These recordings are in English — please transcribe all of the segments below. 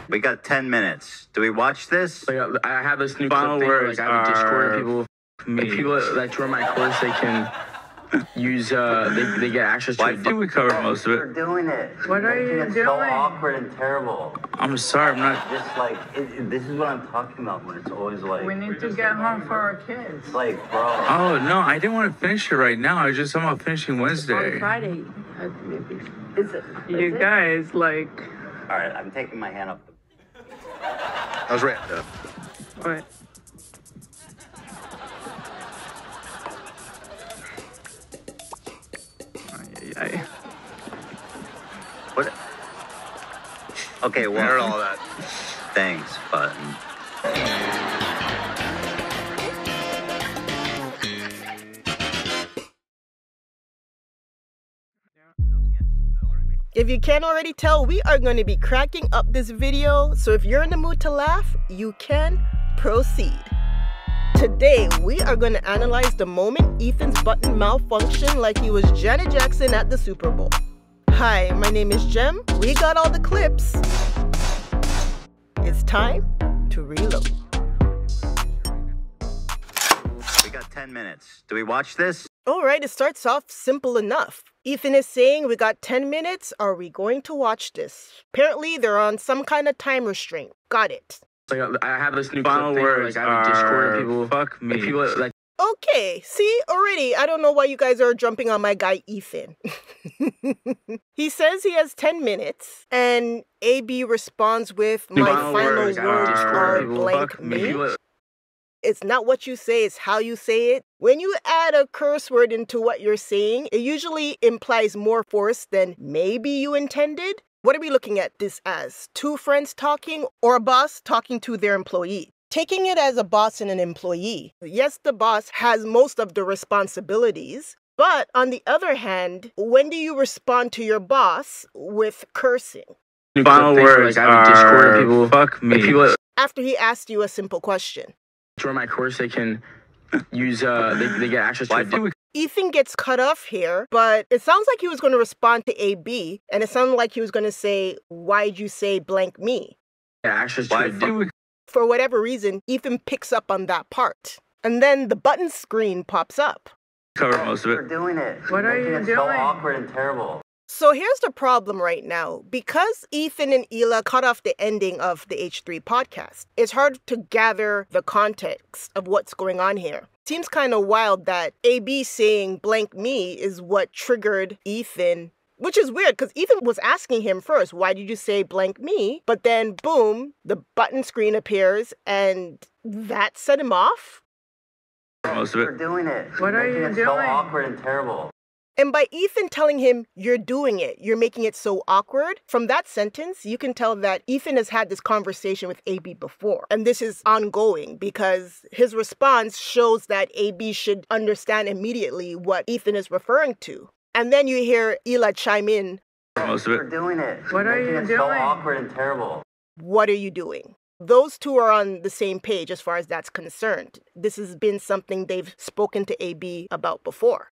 We got 10 minutes. Do we watch this? Like, I have this new Final thing, words like, I have a Discord people. me. If people that join my course, they can use, they get access to Why a did we cover most of We're it? doing it. What are you It's doing? so awkward and terrible. I'm sorry, I'm not. Just like, this is what I'm talking about when it's always like... We need to get home for our kids. It's like, bro... Oh, no, I didn't want to finish it right now. I was just talking about finishing Wednesday. On Friday, maybe. Is it? You guys, like... All right, I'm taking my hand off the... I was right. What? Ay. What? Okay, well... I heard all that. Thanks, Button. If you can't already tell, we are going to be cracking up this video, so if you're in the mood to laugh, you can proceed. Today, we are going to analyze the moment Ethan's button malfunctioned like he was Janet Jackson at the Super Bowl. Hi, my name is Jem. We got all the clips. It's time to reload. We got 10 minutes. Do we watch this? Alright, it starts off simple enough. Ethan is saying, we got 10 minutes, are we going to watch this? Apparently, they're on some kind of time restraint. Got it. Like, I have this new Final thing, words like, I have a Discord people. fuck me. If people that Okay, see, already, I don't know why you guys are jumping on my guy Ethan. He says he has 10 minutes, and AB responds with, my final words are blank me. It's not what you say, it's how you say it. When you add a curse word into what you're saying, it usually implies more force than maybe you intended. What are we looking at this as? Two friends talking or a boss talking to their employee? Taking it as a boss and an employee. Yes, the boss has most of the responsibilities, but on the other hand, when do you respond to your boss with cursing? Final words like, I have a Discord people. fuck me. If people After he asked you a simple question. join my course, they can use, they get access to Why a did we? Ethan gets cut off here, but it sounds like he was going to respond to AB, and it sounded like he was going to say, why'd you say blank me? access to Why a did we? For whatever reason, Ethan picks up on that part. And then the button screen pops up. Cover most of We're it. doing it. What are you It's so doing? awkward and terrible. So here's the problem right now. Because Ethan and Hila cut off the ending of the H3 podcast, it's hard to gather the context of what's going on here. Seems kind of wild that AB saying blank me is what triggered Ethan, which is weird because Ethan was asking him first, why did you say blank me? But then boom, the button screen appears and that set him off. Most of We're it. doing it. What are you It's so doing? awkward and terrible. And by Ethan telling him, you're doing it, you're making it so awkward, from that sentence, you can tell that Ethan has had this conversation with AB before. And this is ongoing because his response shows that AB should understand immediately what Ethan is referring to. And then you hear Hila chime in, Most of We're it. doing it. What are you It's so doing? awkward and terrible. what are you doing? Those two are on the same page as far as that's concerned. This has been something they've spoken to AB about before.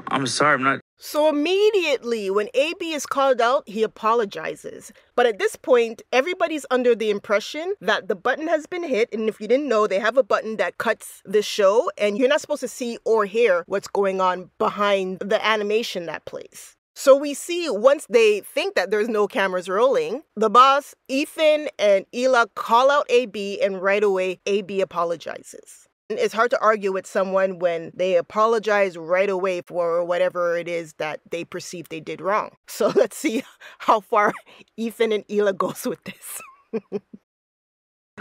I'm sorry, I'm not. So immediately, when AB is called out, he apologizes. But at this point, everybody's under the impression that the button has been hit. And if you didn't know, they have a button that cuts the show. And you're not supposed to see or hear what's going on behind the animation that plays. So we see once they think that there's no cameras rolling, the boss, Ethan, and Hila call out AB, and right away, AB apologizes. It's hard to argue with someone when they apologize right away for whatever it is that they perceive they did wrong. So let's see how far Ethan and Hila goes with this.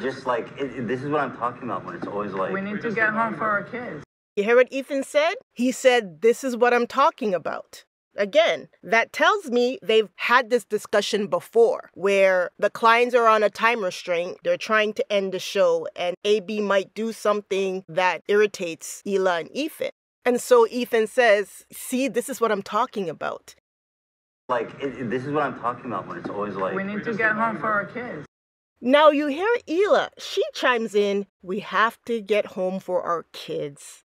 Just like, this is what I'm talking about when it's always like... We need to get home for our kids. You hear what Ethan said? He said, this is what I'm talking about. Again, that tells me they've had this discussion before where the clients are on a time restraint, they're trying to end the show, and AB might do something that irritates Hila and Ethan. And so Ethan says, see, this is what I'm talking about. Like, this is what I'm talking about when it's always like... We need to get home for our kids. Now you hear Hila, she chimes in, we have to get home for our kids.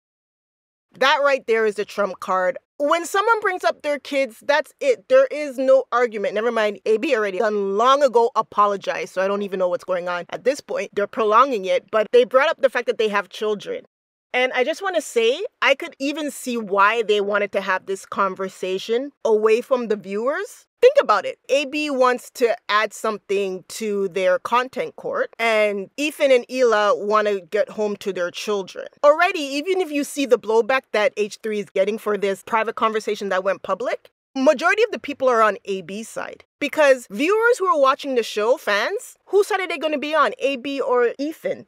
That right there is the trump card. When someone brings up their kids, that's it. There is no argument. Never mind, AB already done long ago apologized, so I don't even know what's going on at this point. They're prolonging it, but they brought up the fact that they have children. And I just want to say, I could even see why they wanted to have this conversation away from the viewers. Think about it. AB wants to add something to their content court, and Ethan and Hila want to get home to their children. Already, even if you see the blowback that H3 is getting for this private conversation that went public, majority of the people are on AB's side. Because viewers who are watching the show, fans, whose side are they going to be on, AB or Ethan?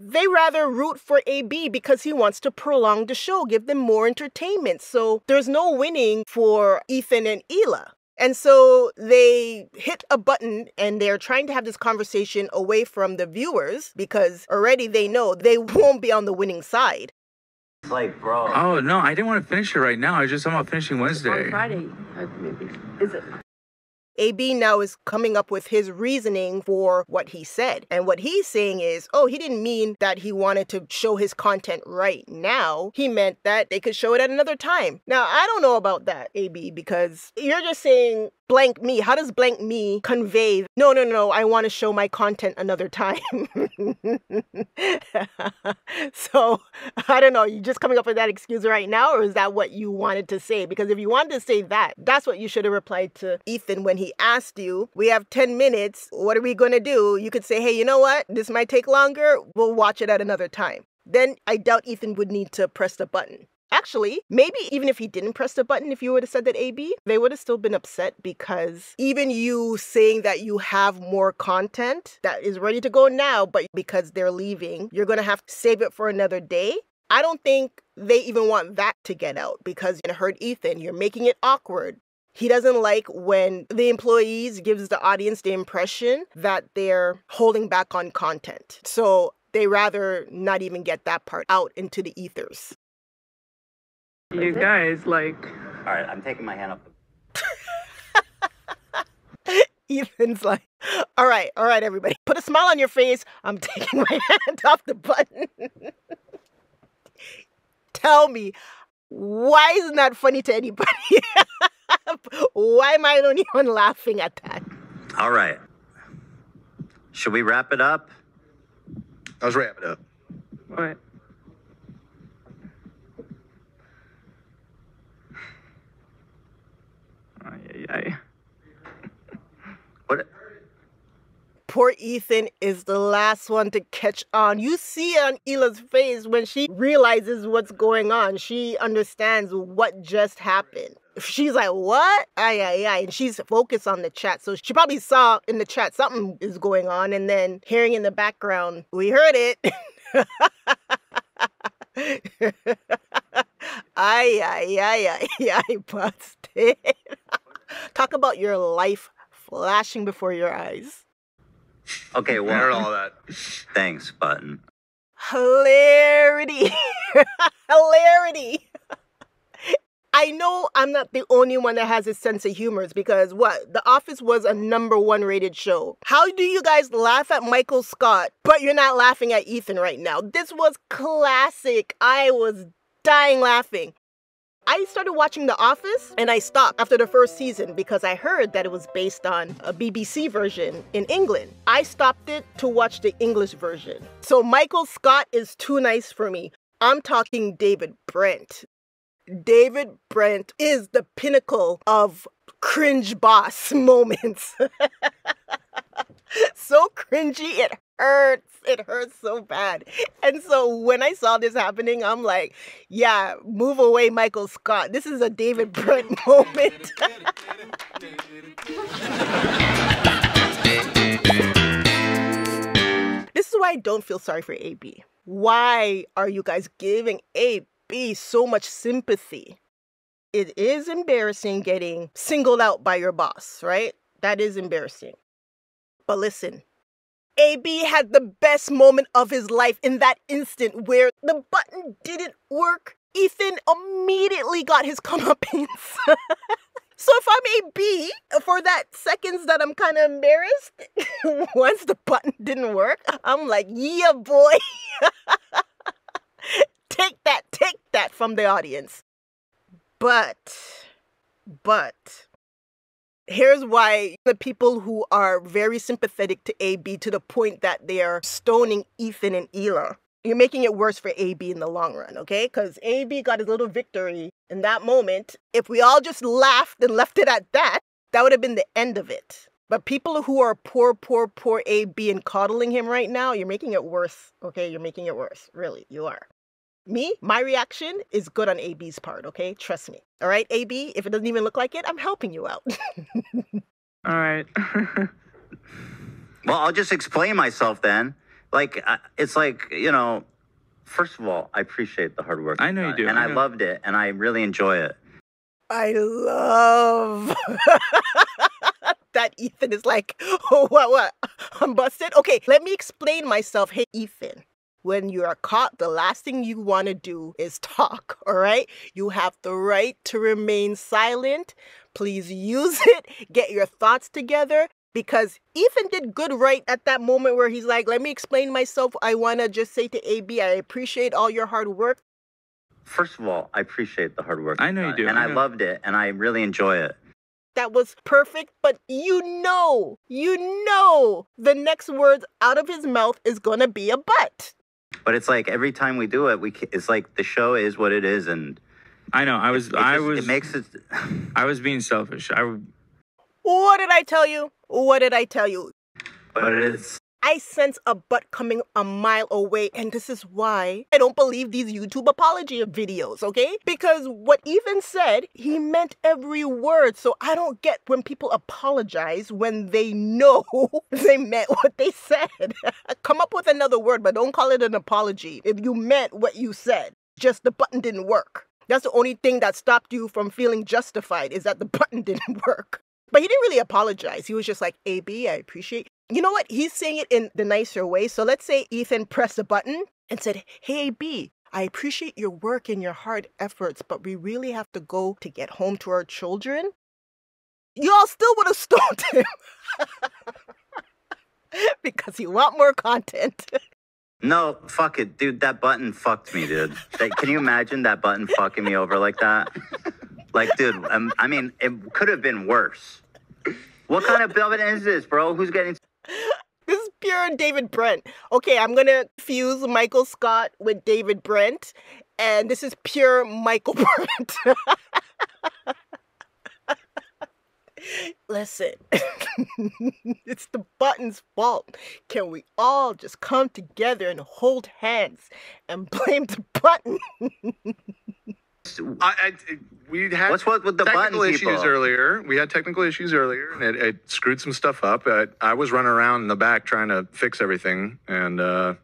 They rather root for AB because he wants to prolong the show, give them more entertainment. So there's no winning for Ethan and Hila. And so they hit a button and they're trying to have this conversation away from the viewers because already they know they won't be on the winning side. It's like, bro. Oh, no, I didn't want to finish it right now. I was just talking about finishing On Wednesday. Friday, maybe. Is it? AB now is coming up with his reasoning for what he said. And what he's saying is, oh, he didn't mean that he wanted to show his content right now. He meant that they could show it at another time. Now, I don't know about that, AB, because you're just saying blank me. How does blank me convey, no, I want to show my content another time? So, I don't know. You just coming up with that excuse right now, or is that what you wanted to say? Because if you wanted to say that, that's what you should have replied to Ethan when he asked you, we have 10 minutes. What are we going to do? You could say, hey, you know what? This might take longer. We'll watch it at another time. Then I doubt Ethan would need to press the button. Actually, maybe even if he didn't press the button, if you would have said that AB, they would have still been upset because even you saying that you have more content that is ready to go now, but because they're leaving, you're going to have to save it for another day. I don't think they even want that to get out because it hurt Ethan. You're making it awkward. He doesn't like when the employees gives the audience the impression that they're holding back on content. So they rather not even get that part out into the ethers. You guys, like, All right, I'm taking my hand off the. Ethan's like, all right, everybody. Put a smile on your face. I'm taking my hand off the button. Tell me, why isn't that funny to anybody? Why am I the only one laughing at that? All right. Should we wrap it up? Let's wrap it up. what? Ay. What? Poor Ethan is the last one to catch on. You see on Hila's face when she realizes what's going on. She understands what just happened. She's like, what? Ay. And she's focused on the chat. So she probably saw in the chat something is going on. And then hearing in the background, we heard it. Ay, busted. Talk about your life flashing before your eyes. Okay, I heard well, all that. thanks, Button. Hilarity. Hilarity. I know I'm not the only one that has a sense of humor because what? The Office was a #1 rated show. How do you guys laugh at Michael Scott, but you're not laughing at Ethan right now? This was classic. I was dying laughing. I started watching The Office and I stopped after the first season because I heard that it was based on a BBC version in England. I stopped it to watch the English version. So Michael Scott is too nice for me. I'm talking David Brent. David Brent is the pinnacle of cringe boss moments. So cringy, it hurts. It hurts so bad. And so when I saw this happening, I'm like, yeah, move away, Michael Scott. This is a David Brent moment. This is why I don't feel sorry for AB. Why are you guys giving AB so much sympathy? It is embarrassing getting singled out by your boss, right? That is embarrassing. But listen, AB had the best moment of his life in that instant where the button didn't work. Ethan immediately got his comeuppance. So if I'm AB, for that seconds that I'm kind of embarrassed, once the button didn't work, I'm like, yeah, boy. Take that from the audience. But here's why the people who are very sympathetic to AB to the point that they are stoning Ethan and Hila. You're making it worse for AB in the long run, okay? Because AB got his little victory in that moment. If we all just laughed and left it at that, that would have been the end of it. But people who are poor AB and coddling him right now, you're making it worse, okay? You're making it worse. Really, you are. Me, my reaction is good on AB's part, okay? Trust me. All right, AB, if it doesn't even look like it, I'm helping you out. All right. Well, I'll just explain myself then. Like, it's like, you know, first of all, I appreciate the hard work. I know you do. And I loved it, and I really enjoy it. I love that Ethan is like, oh, what? I'm busted? Okay, let me explain myself. Hey, Ethan, when you are caught, the last thing you want to do is talk, all right? You have the right to remain silent. Please use it. Get your thoughts together. Because Ethan did good right at that moment where he's like, let me explain myself. I want to just say to AB, I appreciate all your hard work. First of all, I appreciate the hard work. I know you do. And I loved it, and I really enjoy it. That was perfect, but you know, the next words out of his mouth is going to be a but. But it's like every time we do it, it's like the show is what it is, and I know. it makes it. I was being selfish. What did I tell you? What did I tell you? But it's. I sense a butt coming a mile away, and this is why I don't believe these YouTube apology videos, okay? Because what Ethan said, he meant every word, so I don't get when people apologize when they know they meant what they said. Come up with another word, but don't call it an apology if you meant what you said. Just the button didn't work. That's the only thing that stopped you from feeling justified, is that the button didn't work. But he didn't really apologize. He was just like, AB, I appreciate. You know what? He's saying it in the nicer way. So let's say Ethan pressed a button and said, hey, AB, I appreciate your work and your hard efforts, but we really have to go to get home to our children. Y'all still would have stoned him. Because you want more content. No, fuck it, dude. That button fucked me, dude. Can you imagine that button fucking me over like that? Like, dude, I mean, it could have been worse. What kind of button is this, bro? Who's getting... This is pure David Brent. Okay, I'm going to fuse Michael Scott with David Brent. And this is pure Michael Brent. Listen, it's the button's fault. Can we all just come together and hold hands and blame the button? We had What's with the technical button issues people? earlier. We had technical issues earlier, and it screwed some stuff up. I was running around in the back trying to fix everything, and I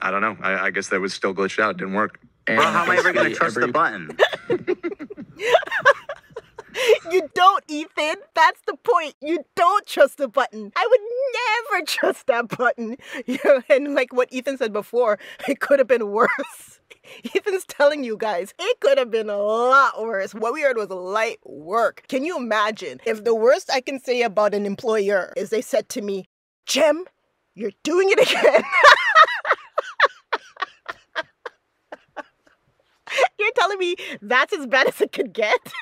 don't know. I guess that was still glitched out. It didn't work. Bro, how am I ever going to trust the button? You don't, Ethan. That's the point. You don't trust the button. I would never trust that button. You know, and like what Ethan said before, it could have been worse. Ethan's telling you guys, it could have been a lot worse. What we heard was light work. Can you imagine if the worst I can say about an employer is they said to me, Jem, you're doing it again. You're telling me that's as bad as it could get?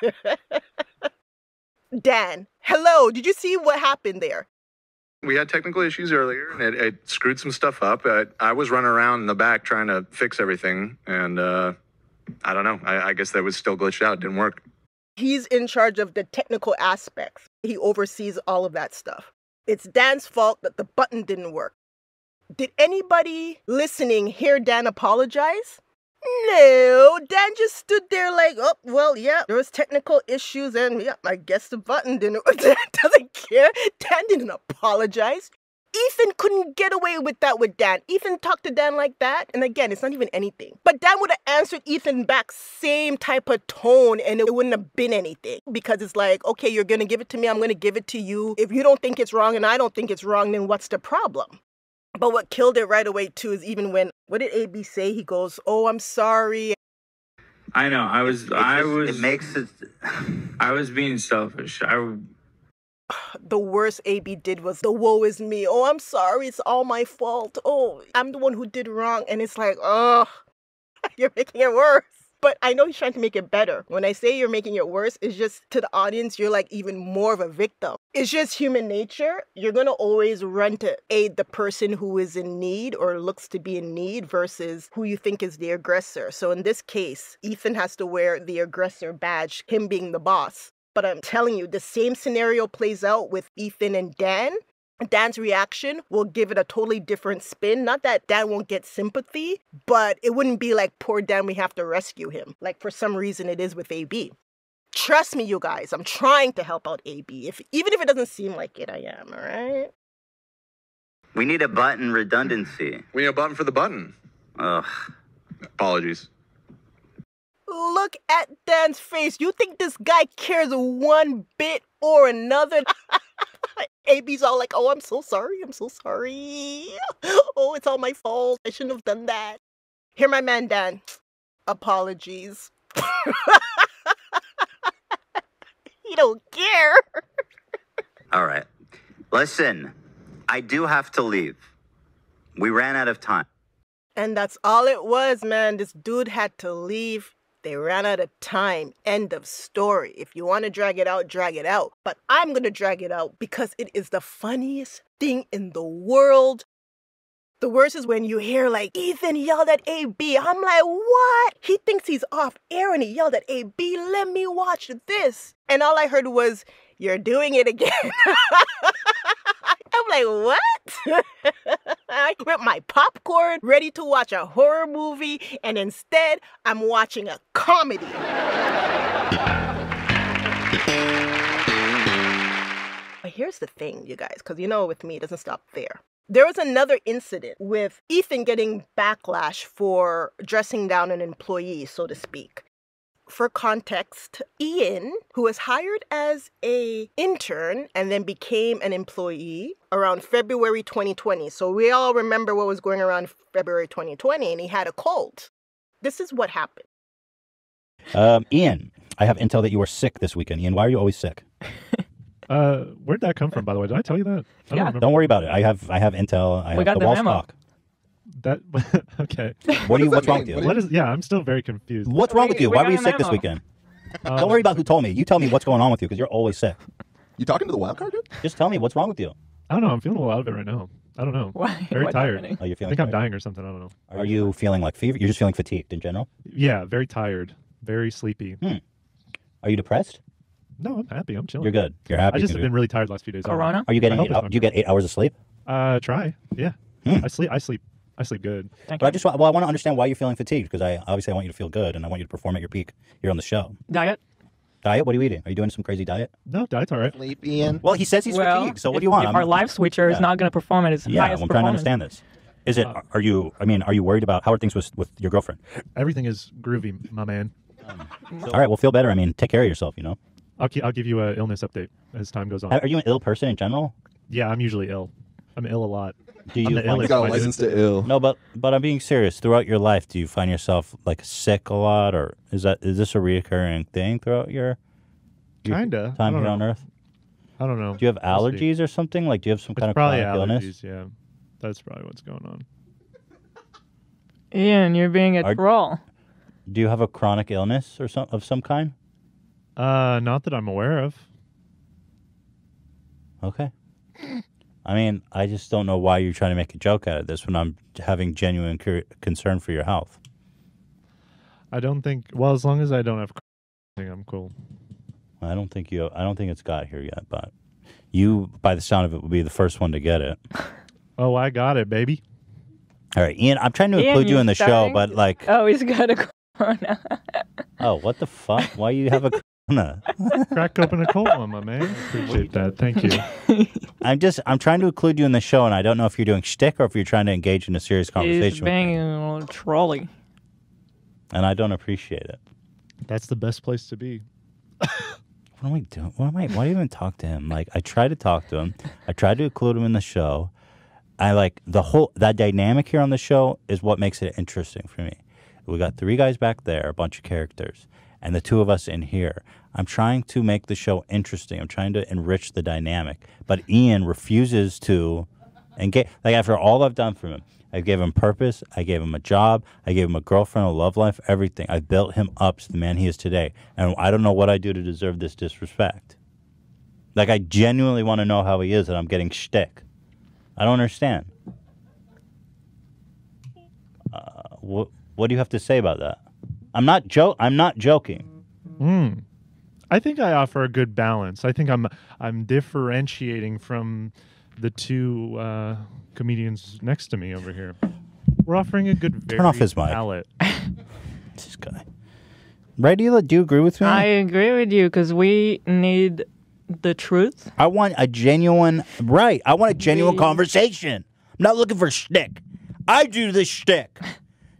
Dan, hello. Did you see what happened there? We had technical issues earlier, and it screwed some stuff up. I was running around in the back trying to fix everything, and I don't know. I guess that was still glitched out. It didn't work. He's in charge of the technical aspects. He oversees all of that stuff. It's Dan's fault that the button didn't work. Did anybody listening hear Dan apologize? No, Dan just stood there like, oh, well, yeah, there was technical issues and yeah, I guess the button didn't work. Dan doesn't care. Dan didn't apologize. Ethan couldn't get away with that with Dan. Ethan talked to Dan like that. And again, it's not even anything. But Dan would have answered Ethan back same type of tone and it wouldn't have been anything. Because it's like, okay, you're going to give it to me. I'm going to give it to you. If you don't think it's wrong and I don't think it's wrong, then what's the problem? But what killed it right away, too, is even when, what did AB say? He goes, oh, I'm sorry. I know. It makes it... I was being selfish. The worst AB did was the woe is me. Oh, I'm sorry. It's all my fault. Oh, I'm the one who did wrong. And it's like, oh, you're making it worse. But I know he's trying to make it better. When I say you're making it worse, it's just to the audience, you're like even more of a victim. It's just human nature. You're going to always run to aid the person who is in need or looks to be in need versus who you think is the aggressor. So in this case, Ethan has to wear the aggressor badge, him being the boss. But I'm telling you, the same scenario plays out with Ethan and Dan. Dan's reaction will give it a totally different spin. Not that Dan won't get sympathy, but it wouldn't be like, poor Dan, we have to rescue him. Like for some reason it is with AB. Trust me, you guys, I'm trying to help out AB. Even if it doesn't seem like it, I am, all right? We need a button redundancy. We need a button for the button. Ugh. Apologies. Look at Dan's face. You think this guy cares one bit or another? AB's all like, oh, I'm so sorry. I'm so sorry. Oh, it's all my fault. I shouldn't have done that. Here, my man, Dan. Apologies. He don't care. All right. Listen, I do have to leave. We ran out of time. And that's all it was, man. This dude had to leave. They ran out of time. End of story. If you want to drag it out, drag it out. But I'm going to drag it out because it is the funniest thing in the world. The worst is when you hear like, Ethan yelled at AB. I'm like, what? He thinks he's off air and he yelled at AB. Let me watch this. And all I heard was, you're doing it again. I'm like, what? I with my popcorn, ready to watch a horror movie, and instead, I'm watching a comedy. But here's the thing, you guys, because you know with me, it doesn't stop there. There was another incident with Ethan getting backlash for dressing down an employee, so to speak. For context, Ian, who was hired as an intern and then became an employee around February 2020. So we all remember what was going around February 2020, and he had a cold. This is what happened. Ian, I have intel that you were sick this weekend. Ian, why are you always sick? Where'd that come from, by the way? Did I tell you that? I don't remember. Don't worry about it. I have intel. I have the wall stock. That okay. What's wrong with you? I'm still very confused. What's wrong with you? Why were you sick this weekend? Don't worry about who told me. You tell me what's going on with you because you're always sick. You talking to the wild card, dude? Just tell me what's wrong with you. I don't know. I'm feeling a little out of it right now. I don't know. Why? Very tired. Oh, you're feeling I think I'm dying or something. I don't know. Are you feeling like fever? You're just feeling fatigued in general? Yeah, very tired. Very sleepy. Are you depressed? No, I'm happy. I'm chilling. You're good. You're happy. I just have been really tired the last few days. Corona? Are you getting do you get 8 hours of sleep? Try. Yeah. I sleep good. But I want to understand why you're feeling fatigued because I want you to feel good and I want you to perform at your peak here on the show. Diet? Diet? What are you eating? Are you doing some crazy diet? No, diet's all right. Sleep, Ian. Well, he says he's fatigued, so what do you want? If our live switcher is not going to perform at his highest I'm trying to understand this. Is it? Are you worried about how are things with your girlfriend? Everything is groovy, my man. All right, well, feel better. I mean, take care of yourself. You know. I'll give you an illness update as time goes on. Are you an ill person in general? Yeah, I'm usually ill. I'm ill a lot. Do you? You got a license to ill. No, but I'm being serious. Throughout your life, do you find yourself like sick a lot, or is this a reoccurring thing throughout your Kinda time here on Earth? I don't know. Do you have allergies or something? Like, do you have some kind of chronic illness? Yeah, that's probably what's going on. Ian, you're being a troll. Do you have a chronic illness or of some kind? Not that I'm aware of. Okay. I mean, I just don't know why you're trying to make a joke out of this when I'm having genuine concern for your health. I don't think. Well, as long as I don't have, I'm cool. I don't think it's got here yet, but you, by the sound of it, will be the first one to get it. Oh, I got it, baby. All right, Ian, I'm trying to include you in the show, but like... Oh, he's got a corona. Oh, what the fuck? Why you have a corona? Crack open a cold one, my man. Appreciate that. Thank you. I'm trying to include you in the show, and I don't know if you're doing shtick or if you're trying to engage in a serious conversation He's being a little trolly. And I don't appreciate it. That's the best place to be. What am I doing? Why do you even talk to him? Like, I try to talk to him. I try to include him in the show. I like that dynamic here on the show is what makes it interesting for me. We got 3 guys back there, a bunch of characters, and the 2 of us in here. I'm trying to make the show interesting. I'm trying to enrich the dynamic. But Ian refuses to And like after all I've done for him, I gave him purpose. I gave him a job. I gave him a girlfriend, a love life, everything. I built him up to the man he is today. And I don't know what I do to deserve this disrespect. Like, I genuinely want to know how he is, and I'm getting shtick. I don't understand. What do you have to say about that? I'm not joking. I think I offer a good balance. I think I'm differentiating from the two comedians next to me over here. We're offering a good Turn off his mic. palette. This guy. Right, Hila? Do you agree with me? I agree with you because we need the truth. I want a genuine conversation. I'm not looking for shtick. I do the shtick.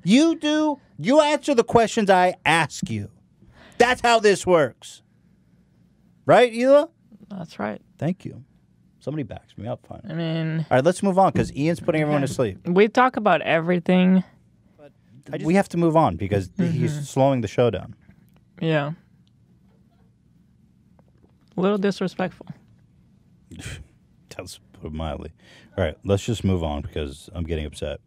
You do. You answer the questions I ask you. That's how this works. Right, Hila? That's right. Thank you. Somebody backs me up. Fine. I mean... All right, let's move on because Ian's putting everyone to sleep. We talk about everything. We have to move on because he's slowing the show down. Yeah. A little disrespectful. That's put it mildly. All right, let's just move on because I'm getting upset.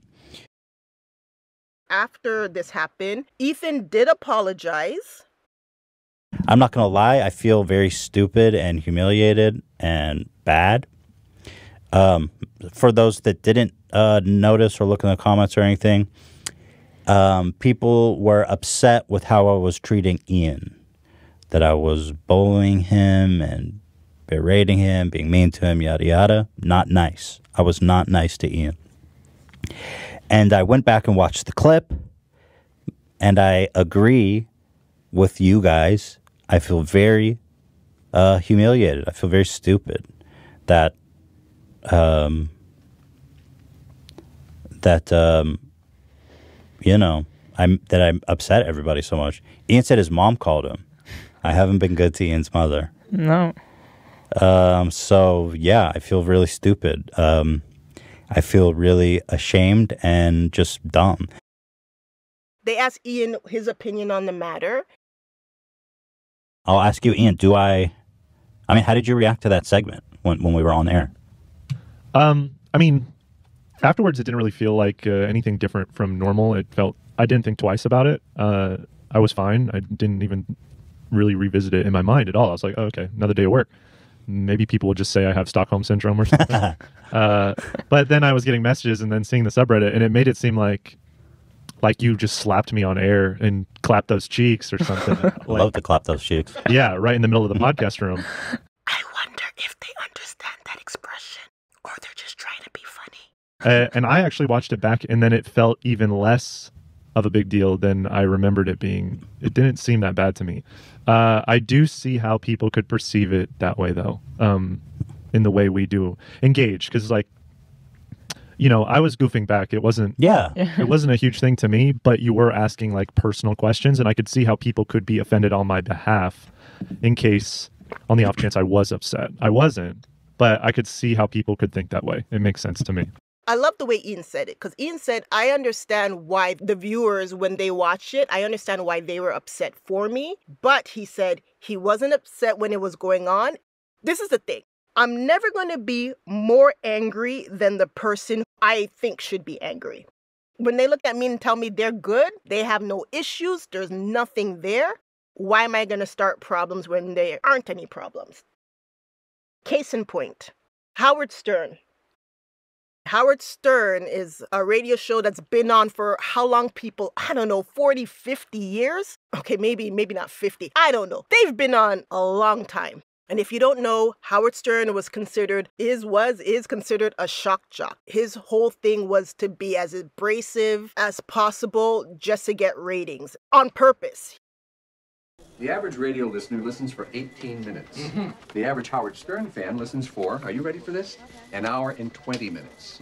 After this happened, Ethan did apologize. I'm not going to lie. I feel very stupid and humiliated and bad. For those that didn't notice or look in the comments or anything, people were upset with how I was treating Ian. That I was bullying him and berating him, being mean to him, yada, yada. Not nice. I was not nice to Ian. And I went back and watched the clip, and I agree with you guys. I feel very humiliated. I feel very stupid that I upset everybody so much. Ian said his mom called him. I haven't been good to Ian's mother. No. So yeah, I feel really stupid. I feel really ashamed and just dumb. They asked Ian his opinion on the matter. I'll ask you, Ian, how did you react to that segment when we were on air? I mean, afterwards, it didn't really feel like anything different from normal. I didn't think twice about it. I was fine. I didn't even really revisit it in my mind at all. I was like, oh, okay, another day of work. Maybe people will just say I have Stockholm Syndrome or something. But then I was getting messages and then seeing the subreddit, and it made it seem like you just slapped me on air and clapped those cheeks or something. Love to clap those cheeks. Yeah, right in the middle of the podcast room. I wonder if they understand that expression or they're just trying to be funny. And I actually watched it back, and then it felt even less of a big deal than I remembered it being. It didn't seem that bad to me. I do see how people could perceive it that way, though, in the way we do engage. Because, I was goofing back. It wasn't a huge thing to me, but you were asking, personal questions, and I could see how people could be offended on my behalf in case, on the off chance I was upset. I wasn't, but I could see how people could think that way. It makes sense to me. I love the way Ian said it, because Ian said, I understand why the viewers, when they watch it, I understand why they were upset for me. But he said he wasn't upset when it was going on. This is the thing. I'm never going to be more angry than the person I think should be angry. When they look at me and tell me they're good, they have no issues, there's nothing there, why am I going to start problems when there aren't any problems? Case in point, Howard Stern. Howard Stern is a radio show that's been on for how long, people? I don't know, 40, 50 years? Okay, maybe not 50. I don't know. They've been on a long time. And if you don't know, Howard Stern is considered a shock jock. His whole thing was to be as abrasive as possible just to get ratings on purpose. The average radio listener listens for 18 minutes. The average Howard Stern fan listens for, are you ready for this? An hour and 20 minutes.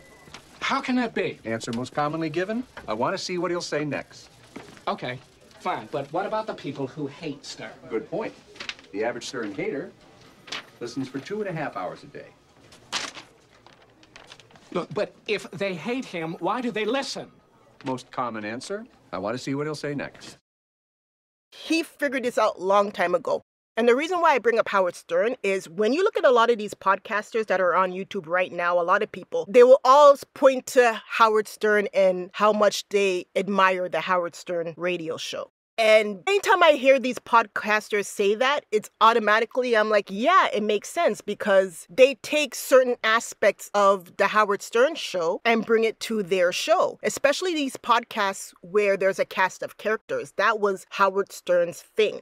How can that be? Answer most commonly given. I want to see what he'll say next. Okay, fine. But what about the people who hate Stern? Good point. The average Stern hater listens for 2.5 hours a day. Look, but if they hate him, why do they listen? Most common answer, I want to see what he'll say next. He figured this out a long time ago. And the reason why I bring up Howard Stern is when you look at a lot of these podcasters that are on YouTube right now, a lot of people, they will all point to Howard Stern and how much they admire the Howard Stern radio show. And anytime I hear these podcasters say that, it's automatically, I'm like, yeah, it makes sense because they take certain aspects of the Howard Stern show and bring it to their show, especially these podcasts where there's a cast of characters. That was Howard Stern's thing.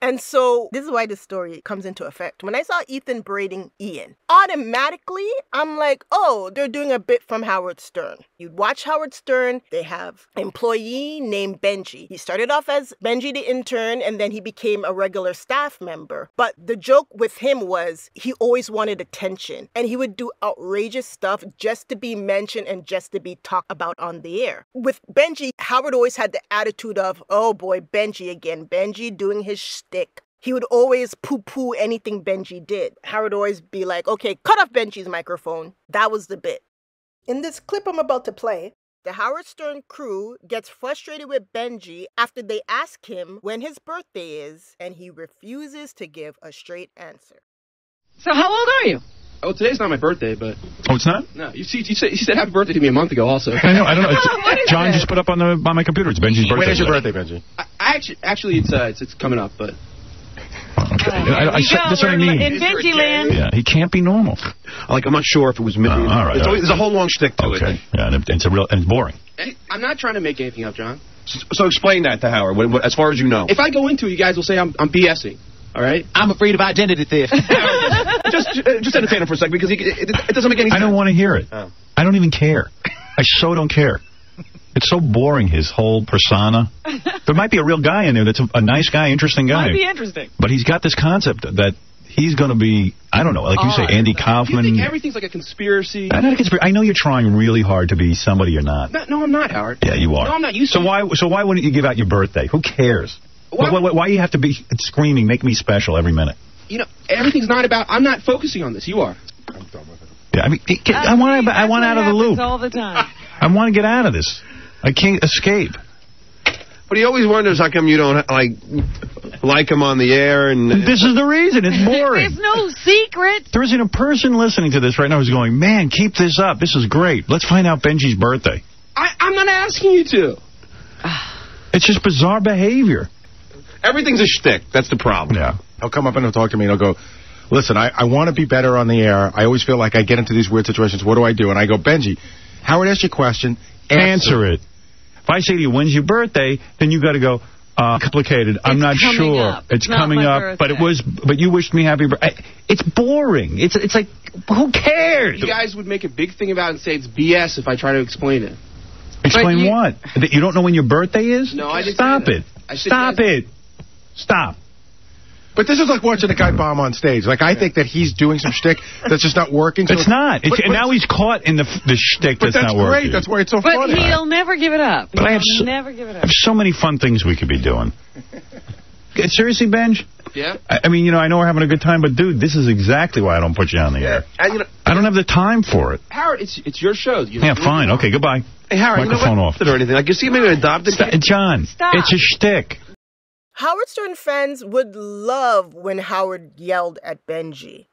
And so this is why this story comes into effect. When I saw Ethan berating Ian, automatically I'm like, oh, they're doing a bit from Howard Stern. You'd watch Howard Stern, they have an employee named Benji. He started off as Benji the intern and then he became a regular staff member. But the joke with him was he always wanted attention and he would do outrageous stuff just to be mentioned and just to be talked about on the air. With Benji, Howard always had the attitude of, oh boy, Benji again. Benji doing his shtick. He would always poo-poo anything Benji did. Howard would always be like, okay, cut off Benji's microphone. That was the bit. In this clip I'm about to play, the Howard Stern crew gets frustrated with Benji after they ask him when his birthday is, and he refuses to give a straight answer. So how old are you? Oh, today's not my birthday, but... Oh, it's not? No, you said happy birthday to me a month ago also. I don't know. John just put up on my computer. It's Benji's birthday. When is your birthday, Benji? Actually, it's coming up, but... That's what I mean. In Benji land. Yeah, he can't be normal. Like, I'm not sure if it was... all right. There's a whole long shtick to it. Okay. Yeah, and it's boring. I'm not trying to make anything up, John. So explain that to Howard, as far as you know. If I go into it, you guys will say I'm BSing. All right? I'm afraid of identity theft. just entertain him for a second, because it doesn't make any sense. I don't want to hear it. Oh. I don't even care. I so don't care. It's so boring, his whole persona. There might be a real guy in there that's a nice guy, interesting guy. Might be interesting. But he's got this concept that he's going to be, I don't know, like you say, Andy Kaufman. You think everything's like a conspiracy? Not a conspiracy. I know you're trying really hard to be somebody you're not. No, I'm not, Howard. Yeah, you are. No, I'm not. You so why wouldn't you give out your birthday? Who cares? Why do you have to be screaming, make me special every minute? You know, everything's not about, I'm not focusing on this. You are. Yeah, I mean, I want out of the loop. All the time. I want to get out of this. I can't escape. But he always wonders how come you don't like him on the air. And this is the reason. It's boring. There's no secret. There isn't a person listening to this right now who's going, man, keep this up. This is great. Let's find out Benji's birthday. I'm not asking you to. It's just bizarre behavior. Everything's a shtick. That's the problem. Yeah. He'll come up and he'll talk to me and he'll go, listen, I want to be better on the air. I always feel like I get into these weird situations. What do I do? And I go, Benji, Howard asked you a question. Answer it. If I say to you, when's your birthday? Then you got to go, complicated. I'm not sure. It's coming up. But you wished me happy birthday. It's boring. It's like, who cares? You guys would make a big thing about it and say it's BS if I try to explain it. Explain what? That you don't know when your birthday is? No, I didn't. Stop it. Stop it. Stop. But this is like watching a guy bomb on stage. Like, I think that he's doing some shtick that's just not working. It's not. And now he's caught in the shtick that's not working. But that's great. That's why it's so funny. But he'll never give it up. But I have so many fun things we could be doing. Seriously, Benj? Yeah? I mean, I know we're having a good time, but, dude, this is exactly why I don't put you on the air. And, I don't have the time for it. Howard, it's your show. Yeah, fine. Okay, goodbye. Hey, Howard, microphone off. Or anything. Like, you see maybe adopted... John, Stop. It's a shtick. Howard Stern fans would love when Howard yelled at Benji.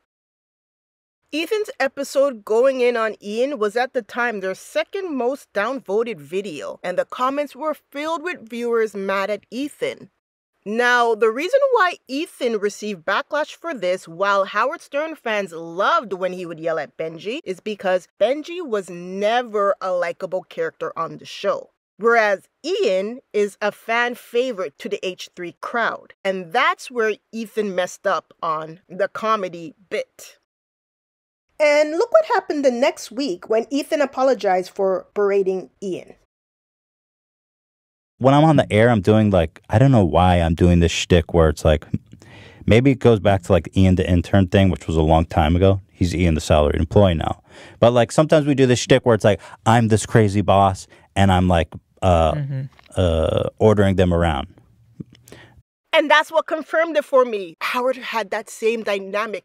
Ethan's episode going in on Ian was at the time their second most downvoted video, and the comments were filled with viewers mad at Ethan. Now, the reason why Ethan received backlash for this, while Howard Stern fans loved when he would yell at Benji, is because Benji was never a likable character on the show. Whereas Ian is a fan favorite to the H3 crowd. And that's where Ethan messed up on the comedy bit. And look what happened the next week when Ethan apologized for berating Ian. When I'm on the air, I'm doing I don't know why I'm doing this shtick where it's like, maybe it goes back to Ian the intern thing, which was a long time ago. He's Ian the salaried employee now. But sometimes we do this shtick where it's like, I'm this crazy boss and I'm ordering them around. And that's what confirmed it for me. Howard had that same dynamic.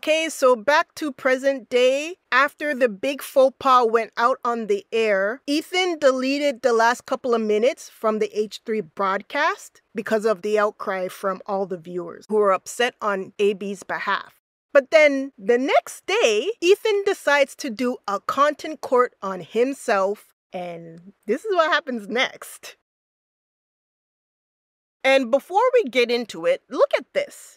Okay, so back to present day. After the big faux pas went out on the air, Ethan deleted the last couple of minutes from the H3 broadcast because of the outcry from all the viewers who were upset on AB's behalf. But then the next day, Ethan decides to do a content court on himself, and this is what happens next. And before we get into it, look at this.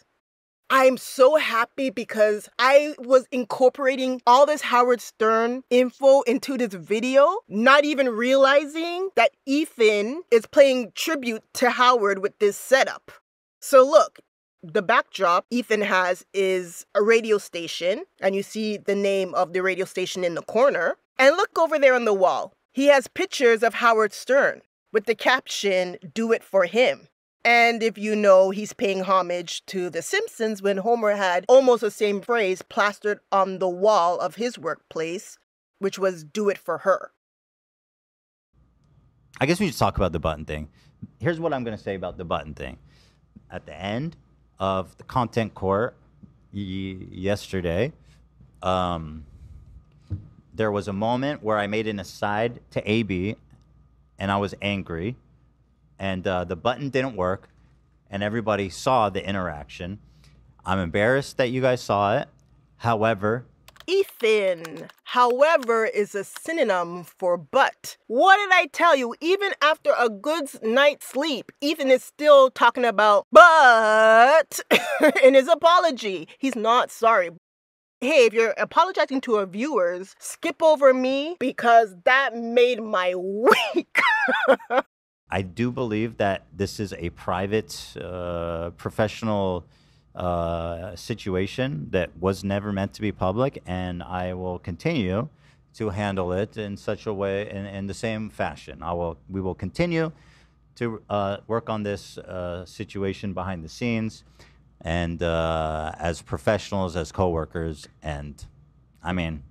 I'm so happy because I was incorporating all this Howard Stern info into this video, not even realizing that Ethan is paying tribute to Howard with this setup. So look, the backdrop Ethan has is a radio station, and you see the name of the radio station in the corner. And look over there on the wall. He has pictures of Howard Stern with the caption, "Do it for him." And if you know, he's paying homage to The Simpsons when Homer had almost the same phrase plastered on the wall of his workplace, which was "Do it for her." I guess we should talk about the button thing. Here's what I'm going to say about the button thing. At the end of the content court yesterday, there was a moment where I made an aside to AB, and I was angry. And the button didn't work, and everybody saw the interaction. I'm embarrassed that you guys saw it. However, Ethan, however, is a synonym for but. What did I tell you? Even after a good night's sleep, Ethan is still talking about but in his apology. He's not sorry. Hey, if you're apologizing to our viewers, skip over me because that made my week. I do believe that this is a private, professional situation that was never meant to be public, and I will continue to handle it in such a way, in the same fashion. We will continue to work on this situation behind the scenes, and as professionals, as coworkers, and I mean,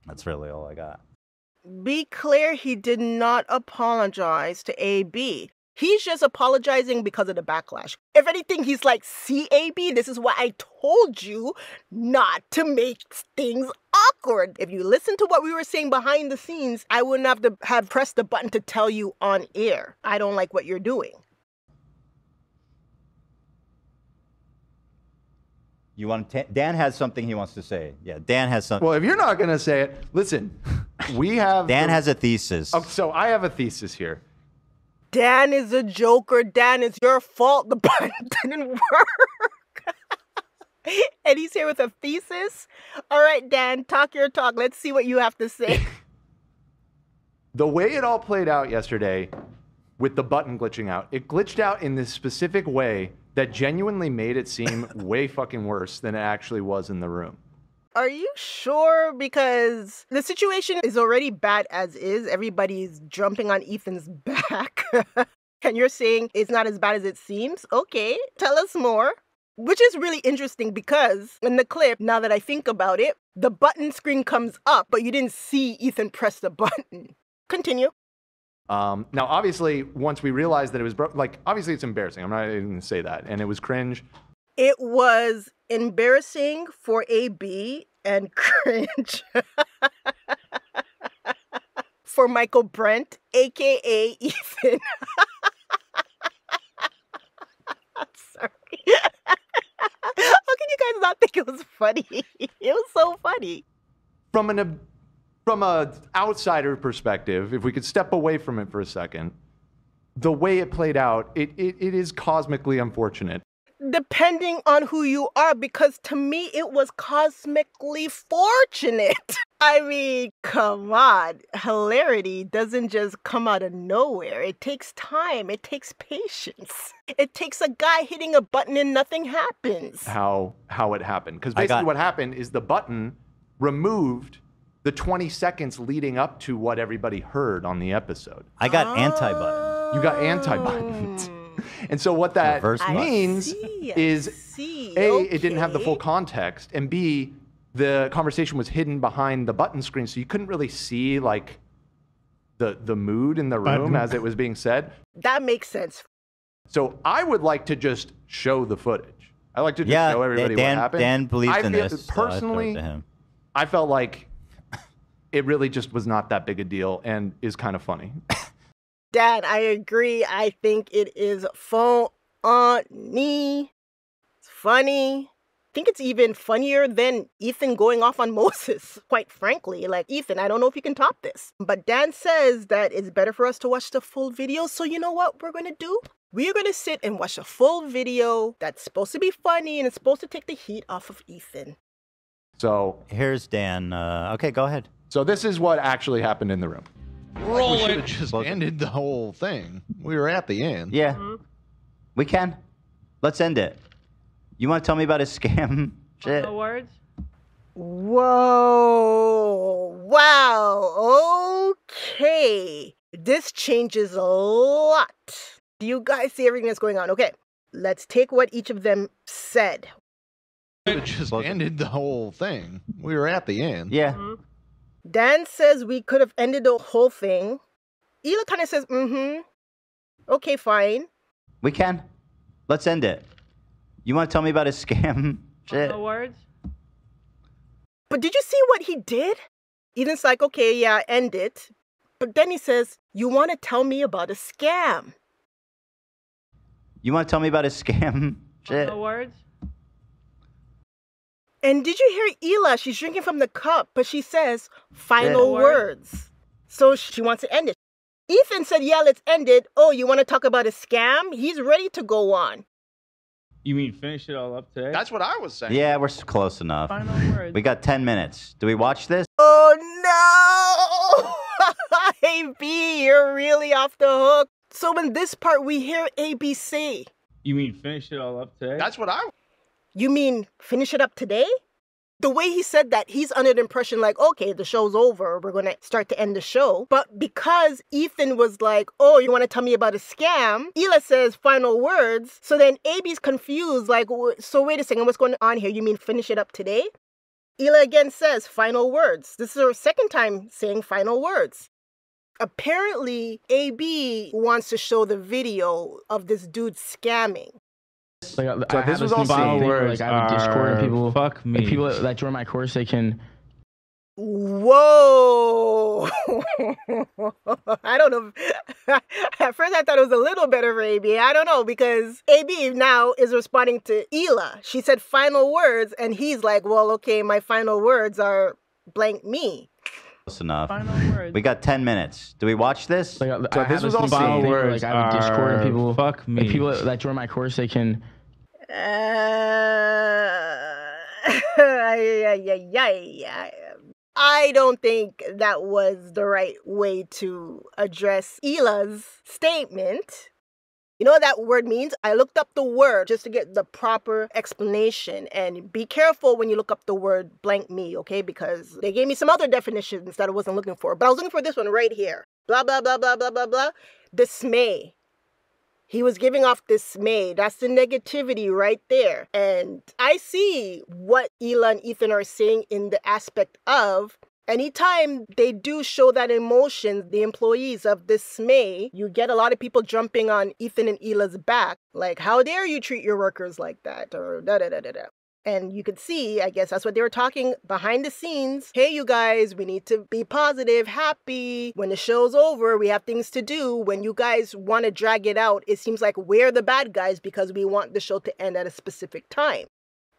that's really all I got. Be clear, he did not apologize to AB. He's just apologizing because of the backlash. If anything, he's like, see, AB, this is why I told you not to make things awkward. If you listen to what we were saying behind the scenes, I wouldn't have pressed the button to tell you on air. I don't like what you're doing. Dan has something he wants to say. Yeah, Dan has something. Well, if you're not going to say it, listen, we have... Dan has a thesis. Oh, so I have a thesis here. Dan is a joker. Dan, it's your fault the button didn't work. And he's here with a thesis. All right, Dan, talk your talk. Let's see what you have to say. The way it all played out yesterday with the button glitching out, it glitched out in this specific way that genuinely made it seem way fucking worse than it actually was in the room. Are you sure? Because the situation is already bad as is. Everybody's jumping on Ethan's back. And you're saying it's not as bad as it seems? Okay, tell us more. Which is really interesting because in the clip, now that I think about it, the button screen comes up, but you didn't see Ethan press the button. Continue. Now, obviously, once we realized that it was obviously it's embarrassing. I'm not even going to say that. And it was cringe. It was embarrassing for AB and cringe for Michael Brent, a.k.a. Ethan. I'm sorry. How can you guys not think it was funny? It was so funny. From an outsider perspective, if we could step away from it for a second, the way it played out, it is cosmically unfortunate. Depending on who you are, because to me, it was cosmically fortunate. I mean, come on. Hilarity doesn't just come out of nowhere. It takes time. It takes patience. It takes a guy hitting a button and nothing happens. How it happened. Because basically what happened is the button removed the 20 seconds leading up to what everybody heard on the episode. I got anti-button. You got anti-buttoned. And so what that means is, A, it didn't have the full context, and B, the conversation was hidden behind the button screen, so you couldn't really see like the mood in the room as it was being said. That makes sense. So I would like to just show the footage. I like to just Yeah, show everybody Dan- what happened. Dan believes I in feel- this, so I throw it Personally, to him. I felt like it really just was not that big a deal and is kind of funny. Dad, I agree. I think it is funny. It's funny. I think it's even funnier than Ethan going off on Moses, quite frankly. Like, Ethan, I don't know if you can top this. But Dan says that it's better for us to watch the full video. So you know what we're going to do? We're going to sit and watch a full video that's supposed to be funny and it's supposed to take the heat off of Ethan. So here's Dan. Okay, go ahead. So this is what actually happened in the room. Roll we should have just ended the whole thing. We were at the end. Yeah. We can. Let's end it. You want to tell me about his scam shit? No words. Whoa. Wow. Okay. This changes a lot. Do you guys see everything that's going on? Okay. Let's take what each of them said. We should have just ended the whole thing. We were at the end. Yeah. Dan says we could have ended the whole thing. Hila kind of says, okay, fine. We can. Let's end it. You want to tell me about his scam shit? No words. But did you see what he did? Ethan's like, okay, yeah, end it. But then he says, you want to tell me about a scam? You want to tell me about his scam shit? No words. And did you hear Hila? She's drinking from the cup, but she says final words. So she wants to end it. Ethan said, yeah, let's end it. Oh, you want to talk about a scam? He's ready to go on. You mean finish it all up today? That's what I was saying. Yeah, we're close enough. Final words. We got 10 minutes. Do we watch this? Oh, no! AB, you're really off the hook. So in this part, we hear ABC. You mean finish it all up today? That's what I... You mean finish it up today? The way he said that, he's under the impression like, okay, the show's over. We're going to start to end the show. But because Ethan was like, oh, you want to tell me about a scam? Hila says final words. So then AB's confused, like, so wait a second, what's going on here? You mean finish it up today? Hila again says final words. This is her second time saying final words. Apparently, AB wants to show the video of this dude scamming. Like, So this was all final seen. words. Like, I have a Discord and people, fuck me. like, people that join my course, they can. Whoa! I don't know. At first, I thought it was a little better for AB. I don't know, because AB now is responding to Hila. She said final words, and he's like, well, okay, my final words are blank me. Close enough. Final words. We got 10 minutes. Do we watch this? Like, So this was all final seen. words. Like, I have a Discord and people, fuck me. like, people that join my course, they can. I don't think that was the right way to address Hila's statement. You know what that word means? I looked up the word just to get the proper explanation. And be careful when you look up the word blank me, okay? Because they gave me some other definitions that I wasn't looking for. But I was looking for this one right here. Blah, blah, blah, blah, blah, blah, blah. Dismay. He was giving off dismay. That's the negativity right there. And I see what Hila and Ethan are saying in the aspect of anytime they do show that emotion, the employees of dismay, you get a lot of people jumping on Ethan and Hila's back. Like, how dare you treat your workers like that? Or da-da-da-da-da. And you could see, I guess that's what they were talking behind the scenes. Hey, you guys, we need to be positive, happy. When the show's over, we have things to do. When you guys want to drag it out, it seems like we're the bad guys because we want the show to end at a specific time.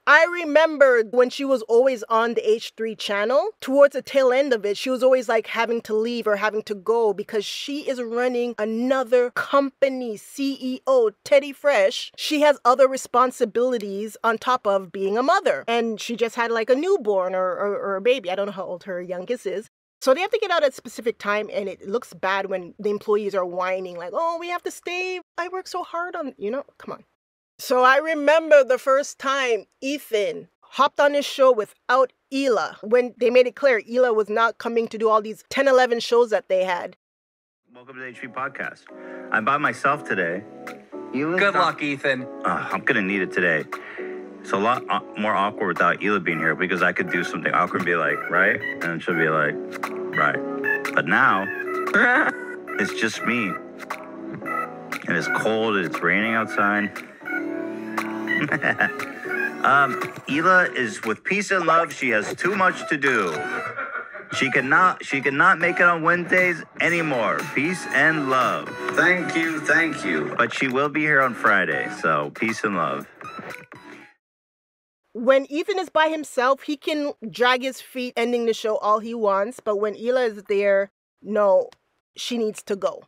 I remember when she was always on the H3 channel, towards the tail end of it, she was always like having to leave or having to go because she is running another company, CEO, Teddy Fresh. She has other responsibilities on top of being a mother. And she just had like a newborn or a baby. I don't know how old her youngest is. So they have to get out at a specific time, and it looks bad when the employees are whining like, oh, we have to stay. I work so hard on, come on. So I remember the first time Ethan hopped on this show without Hila, when they made it clear Hila was not coming to do all these 10, 11 shows that they had. Welcome to the HP Podcast. I'm by myself today. Good luck, Ethan. I'm going to need it today. It's a lot more awkward without Hila being here because I could do something awkward and be like, right? And she'll be like, right. But now, it's just me. And it's cold, it's raining outside. Hila is with peace and love. She has too much to do. She cannot make it on Wednesdays anymore. Peace and love. Thank you. But she will be here on Friday, so peace and love. When Ethan is by himself, he can drag his feet ending the show all he wants, but when Hila is there, no, she needs to go.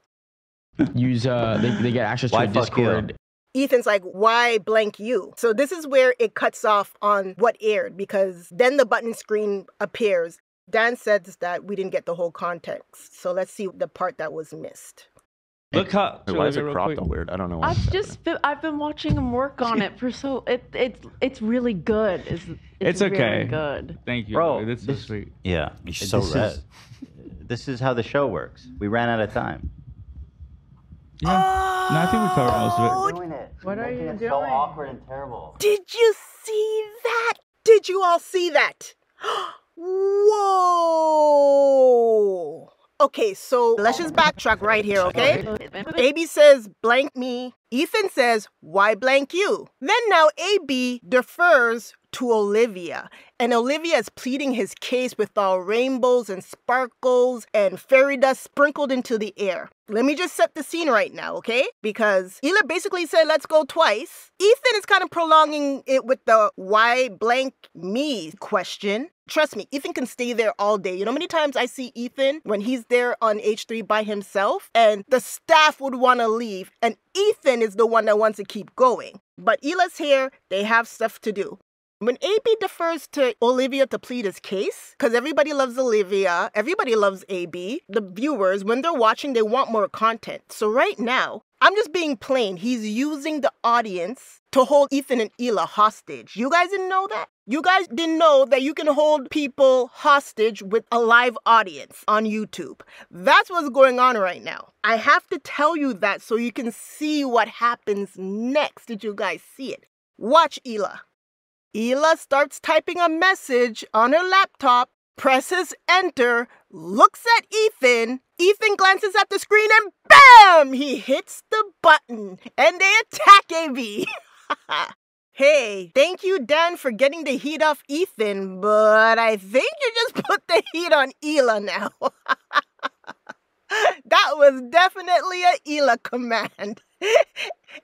Use they get access to a Discord. Ethan's like, why blank you? So this is where it cuts off on what aired, because then the button screen appears. Dan says that we didn't get the whole context. So let's see the part that was missed. Look how why is it cropped all weird? I don't know why. I've been watching him work on it for it's really good. It's okay. Really good. Thank you, bro. That's so sweet. Yeah, you're so red. This is how the show works. We ran out of time. Yeah. No, I think we covered most of it. What are you doing? So awkward and terrible. Did you see that? Did you all see that? Whoa! Okay, so let's just backtrack right here, okay? AB says, blank me. Ethan says, why blank you? Then now AB defers to Olivia. And Olivia is pleading his case with all rainbows and sparkles and fairy dust sprinkled into the air. Let me just set the scene right now, okay? Because Hila basically said, let's go twice. Ethan is kind of prolonging it with the why blank me question. Trust me, Ethan can stay there all day. You know how many times I see Ethan when he's there on H3 by himself and the staff would want to leave and Ethan is the one that wants to keep going. But Hila's here, they have stuff to do. When AB defers to Olivia to plead his case, because everybody loves Olivia, everybody loves AB, the viewers, when they're watching, they want more content. So right now, I'm just being plain. He's using the audience to hold Ethan and Hila hostage. You guys didn't know that? You guys didn't know that you can hold people hostage with a live audience on YouTube. That's what's going on right now. I have to tell you that so you can see what happens next. Did you guys see it? Watch Hila. Hila starts typing a message on her laptop, presses enter, looks at Ethan. Ethan glances at the screen and BAM! He hits the button and they attack AB. Hey, thank you, Dan, for getting the heat off Ethan, but I think you just put the heat on Hila now. That was definitely a Hila command.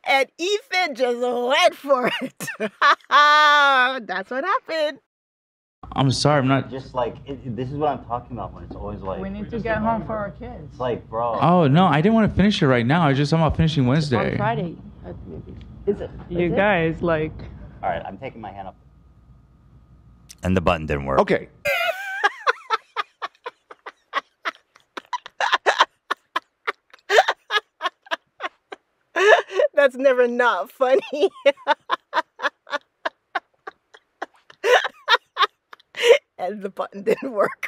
And Ethan just went for it. That's what happened. I'm sorry, I'm not. Just like, this is what I'm talking about when it's always like. We need to get home for our kids. It's like, bro. Oh, no, I didn't want to finish it right now. I just I'm about finishing Wednesday. On Friday, maybe. Is it? You guys, like. All right, I'm taking my hand up. And the button didn't work. Okay. That's never not funny. And the button didn't work.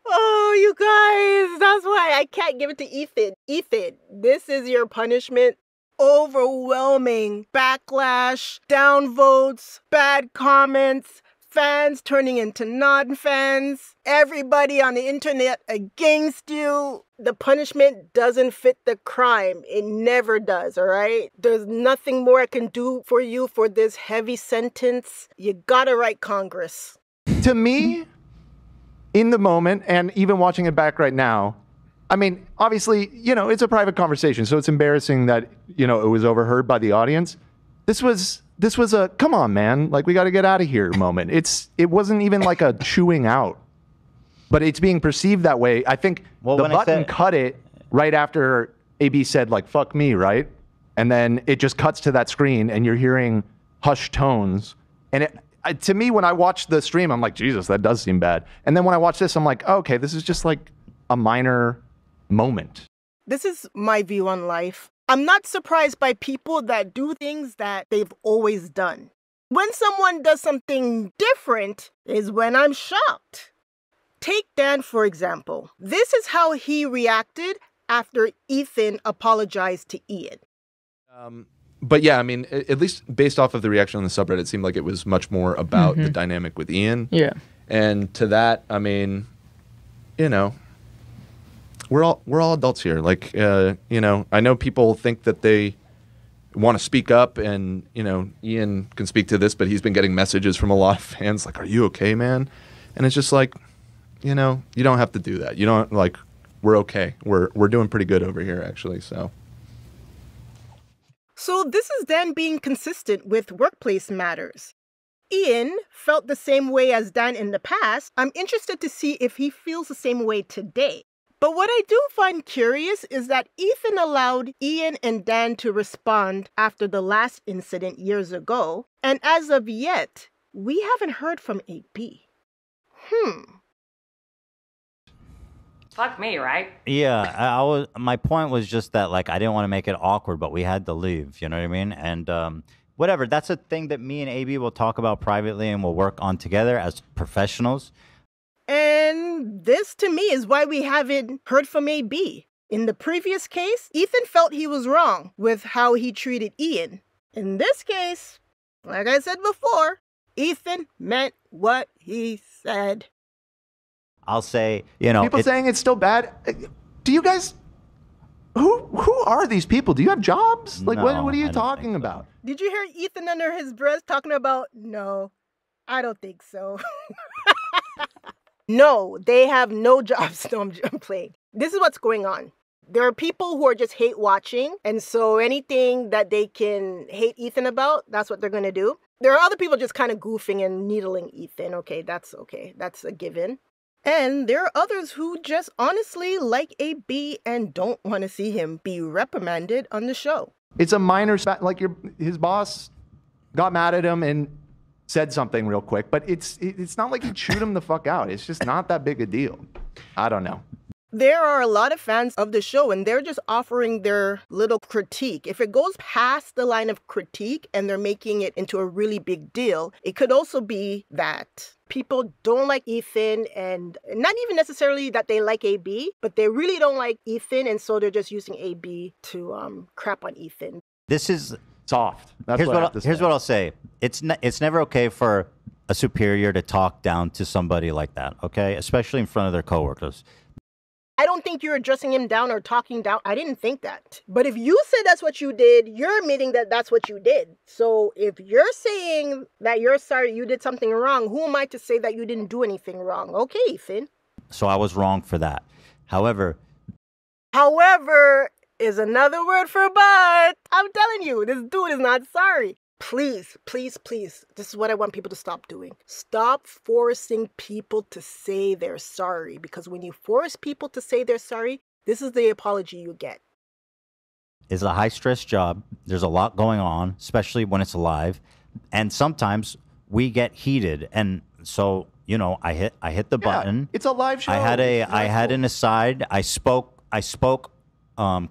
Oh, you guys, that's why I can't give it to Ethan. Ethan, this is your punishment. Overwhelming backlash, downvotes, bad comments, fans turning into non-fans, everybody on the internet against you. The punishment doesn't fit the crime. It never does, all right? There's nothing more I can do for you for this heavy sentence. You gotta write Congress. To me, in the moment, and even watching it back right now, I mean, obviously, you know, it's a private conversation, so it's embarrassing that, you know, it was overheard by the audience. This was a, come on, man, like, we got to get out of here moment. It wasn't even like a chewing out, but it's being perceived that way. I think the button cut it right after AB said, like, fuck me, right? And then it just cuts to that screen and you're hearing hushed tones. And to me, when I watched the stream, I'm like, Jesus, that does seem bad. And then when I watch this, I'm like, oh, okay, this is just like a minor moment. This is my view on life. I'm not surprised by people that do things that they've always done. When someone does something different is when I'm shocked. Take Dan, for example. This is how he reacted after Ethan apologized to Ian. But yeah, I mean, at least based off of the reaction on the subreddit, it seemed like it was much more about the dynamic with Ian. Yeah. And to that, I mean, you know, we're all adults here. Like, you know, I know people think that they want to speak up. And, you know, Ian can speak to this, but he's been getting messages from a lot of fans like, are you okay, man? And it's just like, you know, you don't have to do that. You don't, like, we're okay. We're doing pretty good over here, actually, so. So this is Dan being consistent with workplace matters. Ian felt the same way as Dan in the past. I'm interested to see if he feels the same way today. But what I do find curious is that Ethan allowed Ian and Dan to respond after the last incident years ago. And as of yet, we haven't heard from AB. Fuck me, right? Yeah, my point was just that, like, I didn't want to make it awkward, but we had to leave, you know what I mean? And whatever, that's a thing that me and AB will talk about privately and we'll work on together as professionals. And this, to me, is why we haven't heard from AB. In the previous case, Ethan felt he was wrong with how he treated Ian. In this case, like I said before, Ethan meant what he said. I'll say, you know... People saying it's still bad. Do you guys... Who are these people? Do you have jobs? Like, No, what are you I don't talking about? Did you hear Ethan under his breath talking about, no, I don't think so. No, they have no jobs. No, I'm playing. This is what's going on. There are people who are just hate watching. And so anything that they can hate Ethan about, that's what they're going to do. There are other people just kind of goofing and needling Ethan. Okay. That's a given. And there are others who just honestly like AB and don't want to see him be reprimanded on the show. It's a minor, like his boss got mad at him and said something real quick, but it's not like he chewed him the fuck out. It's just not that big a deal. I don't know. There are a lot of fans of the show and they're just offering their little critique. If it goes past the line of critique and they're making it into a really big deal, it could also be that people don't like Ethan, and not even necessarily that they like AB, but they really don't like Ethan, and so they're just using AB to crap on Ethan. This is soft. Here's what I'll say. It's never okay for a superior to talk down to somebody like that, okay? Especially in front of their coworkers. I don't think you're addressing him down or talking down. I didn't think that. But if you said that's what you did, you're admitting that that's what you did. So if you're saying that you're sorry you did something wrong, who am I to say that you didn't do anything wrong? Okay, Ethan. So I was wrong for that. However is another word for but. I'm telling you, this dude is not sorry. Please, please, please. This is what I want people to stop doing. Stop forcing people to say they're sorry. Because when you force people to say they're sorry, this is the apology you get. It's a high-stress job. There's a lot going on, especially when it's live. And sometimes we get heated. And so, you know, I hit the button. It's a live show. I had an aside. I spoke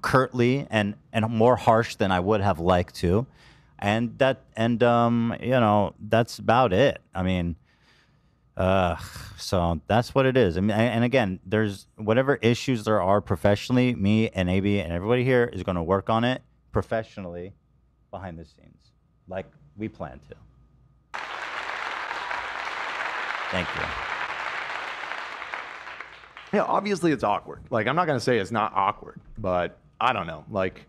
curtly and more harsh than I would have liked to. And you know, that's about it. I mean, so that's what it is. I mean, and again, there's whatever issues there are professionally, me and AB and everybody here is going to work on it professionally behind the scenes, like we plan to. Thank you. Yeah, obviously it's awkward. Like, I'm not going to say it's not awkward, but I don't know. Like,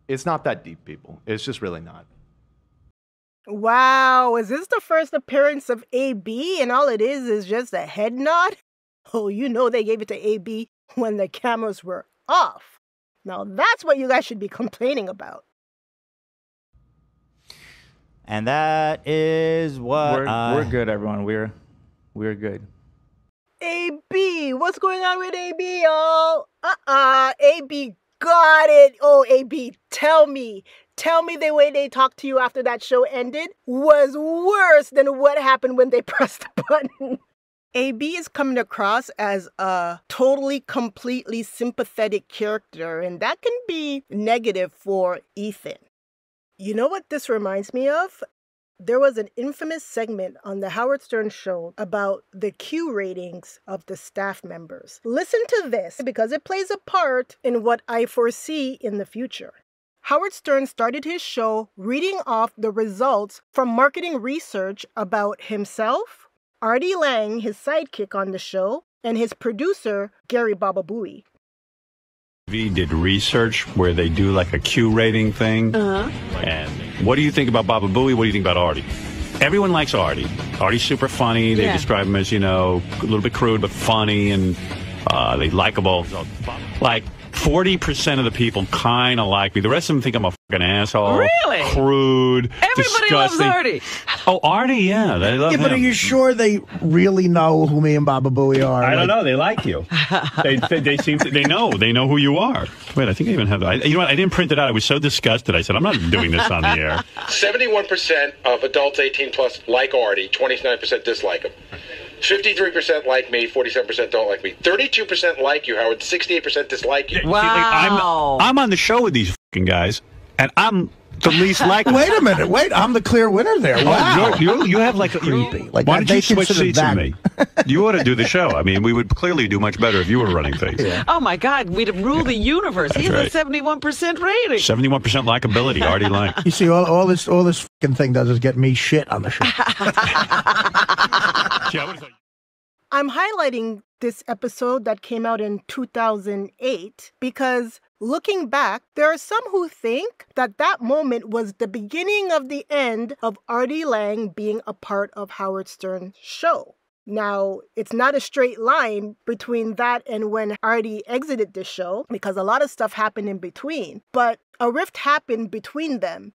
it's not that deep, people. It's just really not. Wow, is this the first appearance of AB and all it is just a head nod? Oh, you know they gave it to AB when the cameras were off. Now that's what you guys should be complaining about. And that is what we're good, everyone. We're good. AB, what's going on with AB, y'all? AB got it. Oh, AB, tell me the way they talked to you after that show ended was worse than what happened when they pressed the button. AB is coming across as a totally, completely sympathetic character, and that can be negative for Ethan. You know what this reminds me of? There was an infamous segment on the Howard Stern show about the Q ratings of the staff members. Listen to this because it plays a part in what I foresee in the future. Howard Stern started his show reading off the results from marketing research about himself, Artie Lang, his sidekick on the show, and his producer, Gary Bababooey. We did research where they do like a Q rating thing. And what do you think about Baba Booey? What do you think about Artie? Everyone likes Artie. Artie's super funny. They describe him as, you know, a little bit crude, but funny, and they likable. Like 40% of the people kind of like me. The rest of them think I'm a fucking asshole. Really? Crude. Everybody loves disgusting. Artie. Oh, Artie, yeah. They love But are him. you sure they really know who me and Baba Booey are? I don't know. They like you. they seem to. They know who you are. Wait, I think I even have that. You know what? I didn't print it out. I was so disgusted. I said, I'm not doing this on the air. 71% of adults 18 plus like Artie, 29% dislike him. 53% like me, 47% don't like me. 32% like you, Howard. 68% dislike you. Wow. I'm on the show with these fucking guys, and I'm the least likable. Wait a minute. Wait, I'm the clear winner there. Wow. You have like creepy. Like, why don't they you switch consider seats that- with me? You ought to do the show. I mean, we would clearly do much better if you were running things. Oh my God, we'd rule the universe. He has That's a 71% rating. 71% likability. Artie like. You see, all this fucking thing does is get me shit on the show. I'm highlighting this episode that came out in 2008 because looking back, there are some who think that that moment was the beginning of the end of Artie Lang being a part of Howard Stern's show. Now, it's not a straight line between that and when Artie exited the show because a lot of stuff happened in between, but a rift happened between them.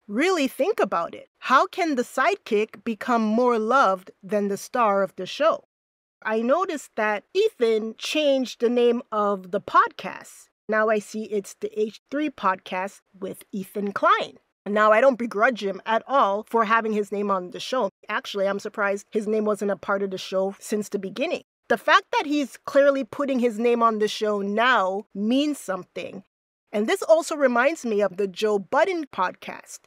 Really think about it. How can the sidekick become more loved than the star of the show? I noticed that Ethan changed the name of the podcast. Now I see it's the H3 podcast with Ethan Klein. Now, I don't begrudge him at all for having his name on the show. Actually, I'm surprised his name wasn't a part of the show since the beginning. The fact that he's clearly putting his name on the show now means something. And this also reminds me of the Joe Budden podcast.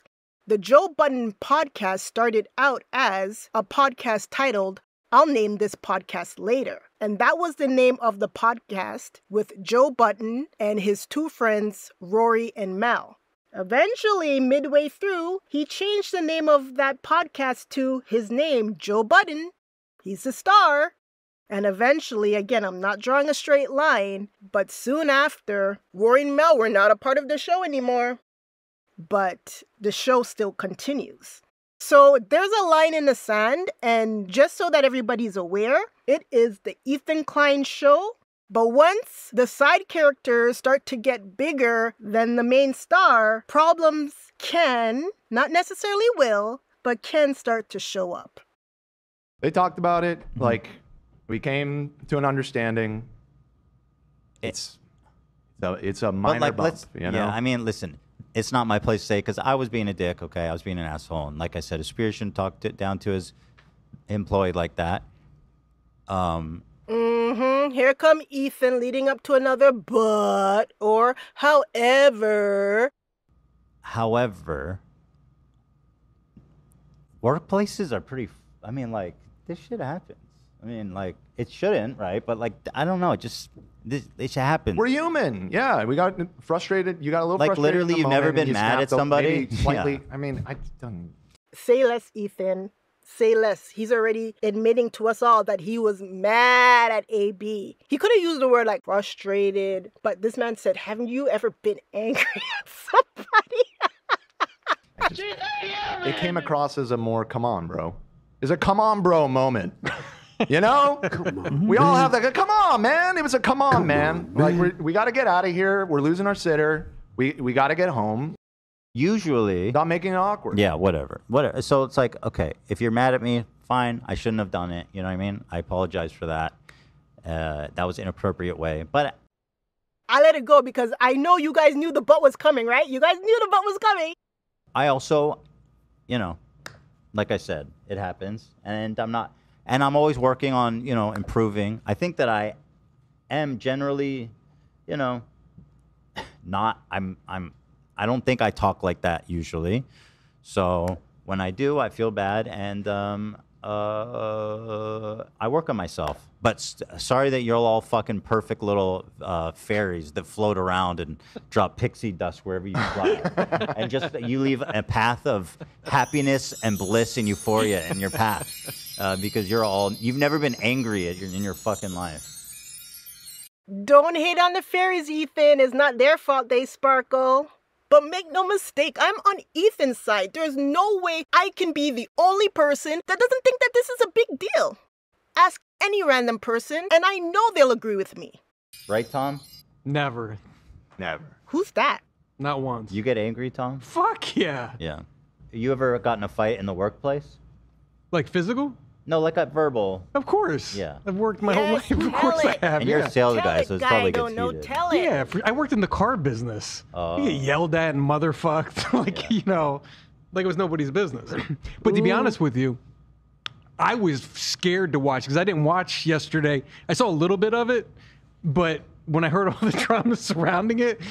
The Joe Budden podcast started out as a podcast titled, I'll name this podcast later. And that was the name of the podcast with Joe Budden and his two friends, Rory and Mal. Eventually, midway through, he changed the name of that podcast to his name, Joe Budden. He's the star. And eventually, again, I'm not drawing a straight line, but soon after, Rory and Mel were not a part of the show anymore. But the show still continues. So there's a line in the sand, and just so that everybody's aware, it is the Ethan Klein show. But once the side characters start to get bigger than the main star, problems can, not necessarily will, but can start to show up. They talked about it. Like, we came to an understanding. It's a minor bump, you know? Yeah, I mean, listen, it's not my place to say because I was being a dick, okay? I was being an asshole. And like I said, a Spears shouldn't talk down to his employee like that. Here come Ethan leading up to another but or however. However, workplaces are pretty, I mean, like, this shit happens. I mean, like, it shouldn't, right? But, like, I don't know. It just, it should happen. We're human. Yeah, we got frustrated. You got a little like, frustrated. literally, in the you've never moment, and been you mad at snapped up, somebody? maybe slightly. Yeah. I mean, I don't. Say less, Ethan. Say less. He's already admitting to us all that he was mad at AB. He could have used the word like frustrated, but this man said, haven't you ever been angry at somebody? It came across as a more come on, bro. It's a come on, bro moment. You know? We all have that. Come on, man. It was a come on, man. Like, we got to get out of here. We're losing our sitter. We got to get home. Usually. Not making it awkward. Yeah, whatever. So it's like, okay, if you're mad at me, fine. I shouldn't have done it. You know what I mean? I apologize for that. That was an inappropriate way. But I let it go because I know you guys knew the butt was coming, right? You guys knew the butt was coming. I also, you know, like I said, it happens. And I'm always working on, you know, improving. I think that I am generally, you know, I don't think I talk like that usually. So when I do, I feel bad, and I work on myself. But sorry that you're all fucking perfect little fairies that float around and drop pixie dust wherever you fly. And just you leave a path of happiness and bliss and euphoria in your path. Because you've never been angry in your fucking life. Don't hate on the fairies, Ethan. It's not their fault they sparkle. But make no mistake, I'm on Ethan's side. There's no way I can be the only person that doesn't think that this is a big deal. Ask any random person, and I know they'll agree with me. Right, Tom? Never. Never. Who's that? Not once. You get angry, Tom? Fuck yeah. Yeah. You ever gotten a fight in the workplace? Like physical? No, like a verbal. Of course. Yeah. I've worked my whole life. Of course I have. And you're a sales guy, so it's probably don't gets know, heated. tell it. Yeah, I worked in the car business. Oh. You get yelled at and motherfucked, like, you know, like it was nobody's business. But to be honest with you, I was scared to watch because I didn't watch yesterday. I saw a little bit of it, but when I heard all the drama surrounding it,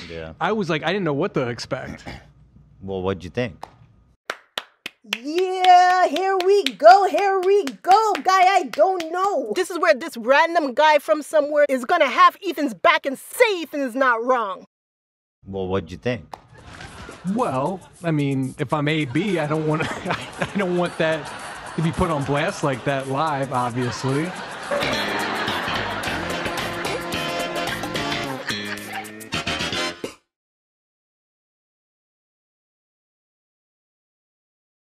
I was like, I didn't know what to expect. Well, what'd you think? Yeah, here we go, guy I don't know. This is where this random guy from somewhere is gonna have Ethan's back and say Ethan is not wrong. Well, what'd you think? Well, I mean, if I'm AB, I don't want I don't want that to be put on blast like that live, obviously.